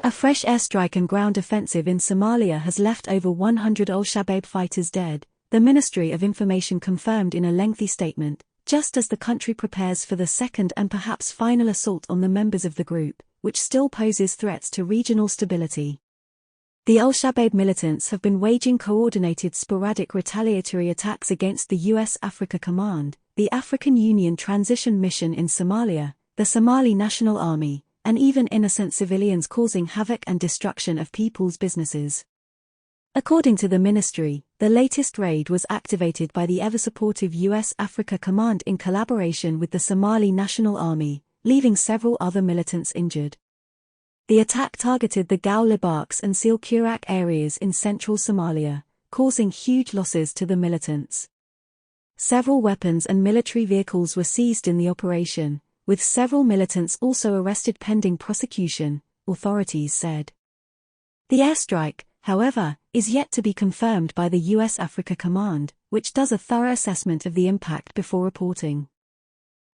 A fresh airstrike and ground offensive in Somalia has left over 100 Al-Shabaab fighters dead, the Ministry of Information confirmed in a lengthy statement, just as the country prepares for the second and perhaps final assault on the members of the group, which still poses threats to regional stability. The Al-Shabaab militants have been waging coordinated sporadic retaliatory attacks against the U.S. Africa Command, the African Union Transition Mission in Somalia, the Somali National Army, and even innocent civilians, causing havoc and destruction of people's businesses. According to the ministry, the latest raid was activated by the ever-supportive U.S. Africa Command in collaboration with the Somali National Army, leaving several other militants injured. The attack targeted the Gao-Libaks and Sil-Kurak areas in central Somalia, causing huge losses to the militants. Several weapons and military vehicles were seized in the operation, with several militants also arrested pending prosecution, authorities said. The airstrike, however, is yet to be confirmed by the U.S. Africa Command, which does a thorough assessment of the impact before reporting.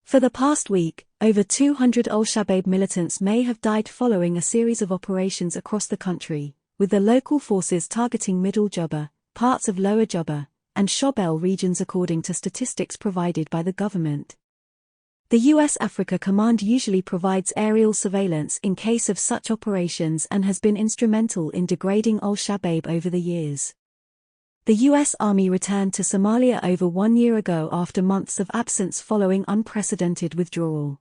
For the past week, over 200 Al-Shabaab militants may have died following a series of operations across the country, with the local forces targeting Middle Juba, parts of Lower Juba, and Shobel regions according to statistics provided by the government. The U.S. Africa Command usually provides aerial surveillance in case of such operations and has been instrumental in degrading Al-Shabaab over the years. The U.S. Army returned to Somalia over 1 year ago after months of absence following unprecedented withdrawal.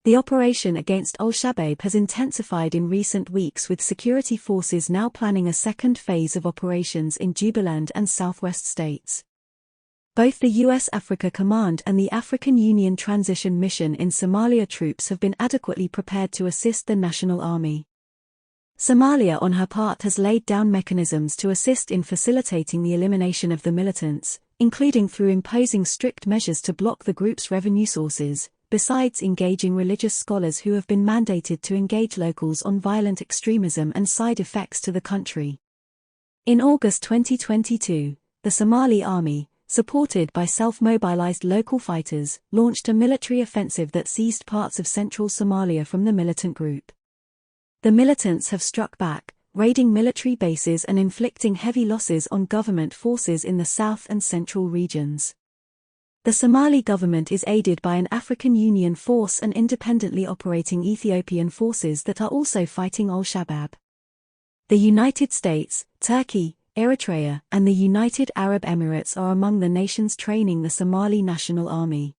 The operation against Al-Shabaab has intensified in recent weeks, with security forces now planning a second phase of operations in Jubaland and southwest states. Both the U.S. Africa Command and the African Union Transition Mission in Somalia troops have been adequately prepared to assist the National Army. Somalia on her part has laid down mechanisms to assist in facilitating the elimination of the militants, including through imposing strict measures to block the group's revenue sources, besides engaging religious scholars who have been mandated to engage locals on violent extremism and side effects to the country. In August 2022, the Somali army, supported by self-mobilized local fighters, launched a military offensive that seized parts of central Somalia from the militant group. The militants have struck back, raiding military bases and inflicting heavy losses on government forces in the south and central regions. The Somali government is aided by an African Union force and independently operating Ethiopian forces that are also fighting Al-Shabaab. The United States, Turkey, Eritrea, and the United Arab Emirates are among the nations training the Somali National Army.